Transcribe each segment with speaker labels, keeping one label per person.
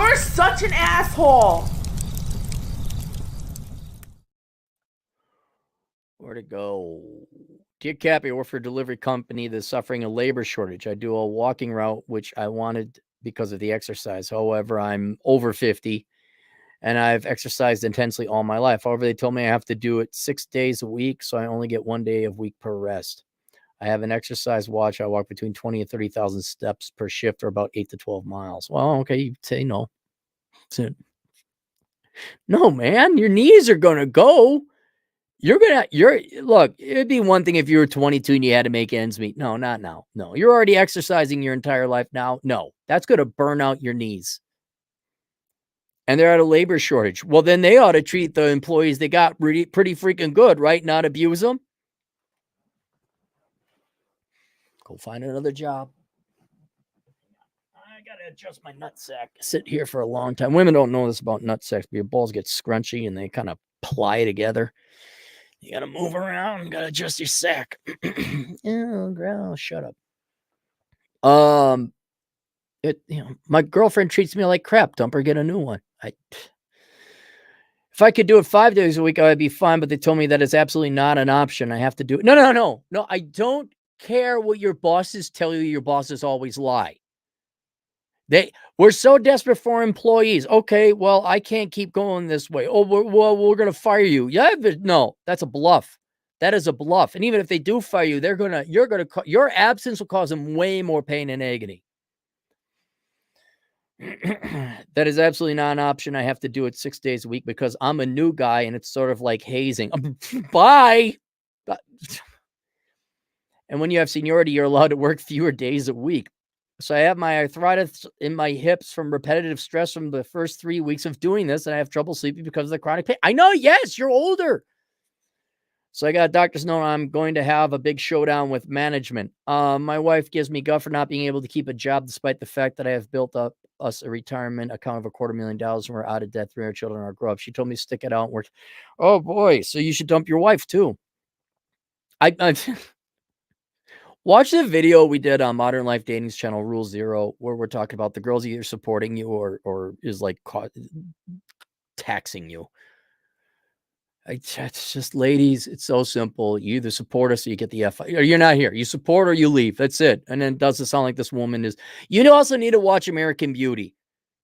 Speaker 1: You're such an asshole.
Speaker 2: Where to go? Dear Cappy, I work for a delivery company that's suffering a labor shortage. I do a walking route, which I wanted because of the exercise. However, I'm over 50 and I've exercised intensely all my life. However, they told me I have to do it 6 days a week, so I only get 1 day a week per rest. I have an exercise watch. I walk between 20 and 30,000 steps per shift, or about 8 to 12 miles. Well, okay, you say no. No, man, your knees are going to go. Look, it'd be one thing if you were 22 and you had to make ends meet. No, not now. No, you're already exercising your entire life now. No, that's going to burn out your knees. And they're at a labor shortage. Well, then they ought to treat the employees they got pretty freaking good, right? Not abuse them. Go find another job. I got to adjust my nutsack. Sit here for a long time. Women don't know this about nutsacks, but your balls get scrunchy and they kind of ply together. You got to move around. Got to adjust your sack. Oh, girl, shut up. My girlfriend treats me like crap. Dump her, get a new one. If I could do it 5 days a week, I'd be fine. But they told me that it's absolutely not an option. I have to do it. No. I don't care what your bosses tell you. Your bosses always lie. We're so desperate for employees. Okay, well, I can't keep going this way. Oh, we're going to fire you. Yeah, but no, that's a bluff. That is a bluff. And even if they do fire you, your absence will cause them way more pain and agony. That is absolutely not an option. I have to do it 6 days a week because I'm a new guy and it's sort of like hazing. Bye. And when you have seniority, you're allowed to work fewer days a week. So I have my arthritis in my hips from repetitive stress from the first 3 weeks of doing this, and I have trouble sleeping because of the chronic pain. I know, yes, you're older. So I got a doctor's note. I'm going to have a big showdown with management. My wife gives me guff for not being able to keep a job despite the fact that I have built up us a retirement account of $250,000 and we're out of debt. 3 of our children are grown up. She told me to stick it out and work. Oh boy, so you should dump your wife too. I watch the video we did on Modern Life Dating's channel, Rule Zero, where we're talking about the girls either supporting you or is like taxing you. It's just, ladies, it's so simple. You either support us or you get the F, or you're not here. You support or you leave. That's it. And then doesn't sound like this woman is. You also need to watch American Beauty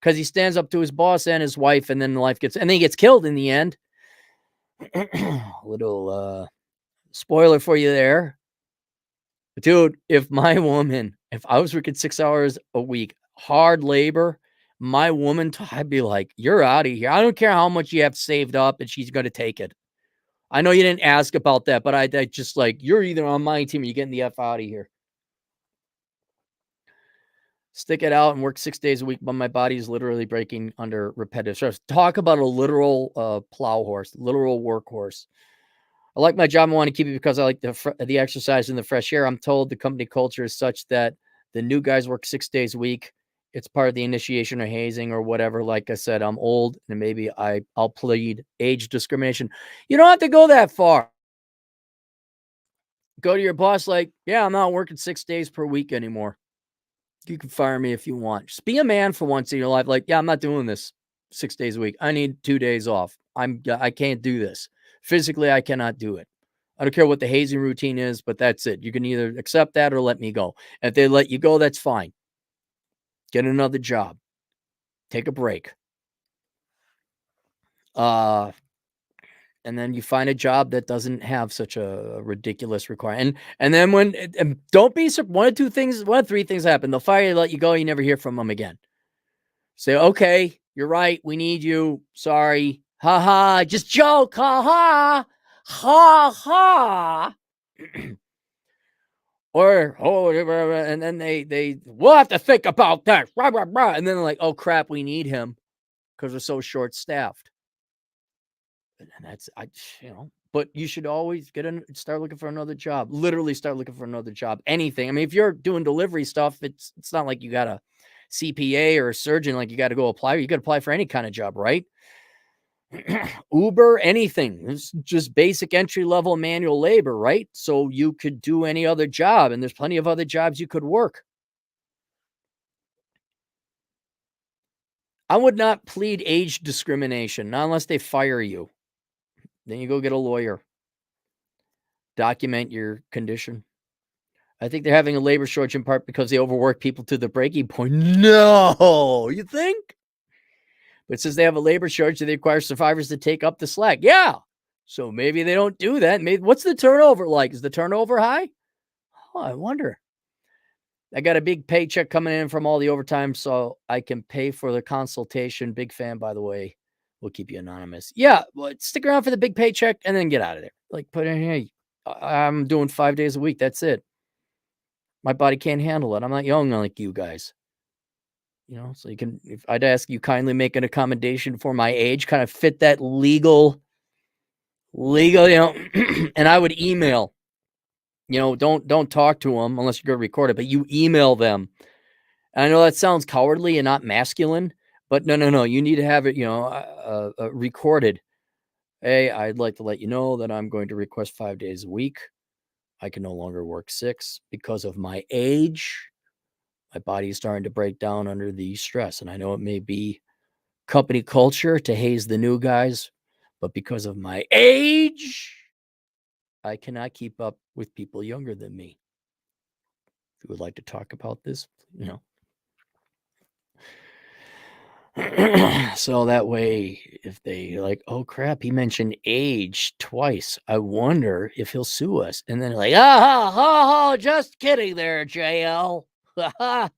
Speaker 2: because he stands up to his boss and his wife, and then then he gets killed in the end. Little spoiler for you there. Dude, if I was working 6 hours a week, hard labor, my woman, I'd be like, you're out of here. I don't care how much you have saved up, and she's going to take it. I know you didn't ask about that, but I just like, you're either on my team or you're getting the F out of here. Stick it out and work 6 days a week, but my body is literally breaking under repetitive stress. Talk about a literal plow horse, literal workhorse. I like my job. I want to keep it because I like the exercise and the fresh air. I'm told the company culture is such that the new guys work 6 days a week. It's part of the initiation or hazing or whatever. Like I said, I'm old and maybe I'll plead age discrimination. You don't have to go that far. Go to your boss like, yeah, I'm not working 6 days per week anymore. You can fire me if you want. Just be a man for once in your life. Like, yeah, I'm not doing this 6 days a week. I need 2 days off. I can't do this. Physically, I cannot do it. I don't care what the hazing routine is, but that's it. You can either accept that or let me go. If they let you go, that's fine. Get another job. Take a break. And then you find a job that doesn't have such a ridiculous requirement. And then don't be one of 3 things happen. They'll fire you, let you go. You never hear from them again. Say, okay, you're right. We need you. Sorry. Ha ha. Just joke. Ha ha. Ha ha. And then we'll have to think about that. And then they're like, oh crap, we need him because we're so short staffed. And that's, but you should always start looking for another job. Literally start looking for another job. Anything. I mean, if you're doing delivery stuff, it's not like you got a CPA or a surgeon, like you got to go apply. You got to apply for any kind of job, right? Uber, anything. It's just basic entry level manual labor, right? So you could do any other job, and there's plenty of other jobs you could work. I would not plead age discrimination, not unless they fire you. Then you go get a lawyer. Document your condition. I think they're having a labor shortage in part because they overwork people to the breaking point. No, you think? But since they have a labor shortage, they require survivors to take up the slack. Yeah. So maybe they don't do that. Maybe what's the turnover like? Is the turnover high? Oh, I wonder. I got a big paycheck coming in from all the overtime, so I can pay for the consultation. Big fan, by the way. We'll keep you anonymous. Yeah, well, stick around for the big paycheck and then get out of there. Like, put in, hey, I'm doing 5 days a week. That's it. My body can't handle it. I'm not young like you guys. So you can, if I'd ask you kindly make an accommodation for my age, kind of fit that legal, and I would email, don't talk to them unless you're going to record it, but you email them. And I know that sounds cowardly and not masculine, but no, you need to have it, recorded. Hey, I'd like to let you know that I'm going to request 5 days a week. I can no longer work 6 because of my age. My body is starting to break down under the stress. And I know it may be company culture to haze the new guys, but because of my age, I cannot keep up with people younger than me. If you would like to talk about this, so that way, if they like, oh crap, he mentioned age twice. I wonder if he'll sue us. And then like, just kidding there, JL. I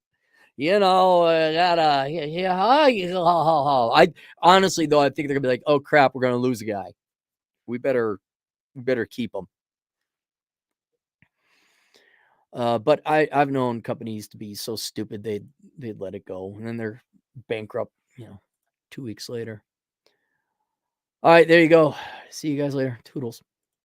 Speaker 2: honestly though, I think they're gonna be like, oh crap, we're gonna lose a guy. We better keep him. But I've known companies to be so stupid they'd let it go, and then they're bankrupt, 2 weeks later. All right, there you go. See you guys later. Toodles.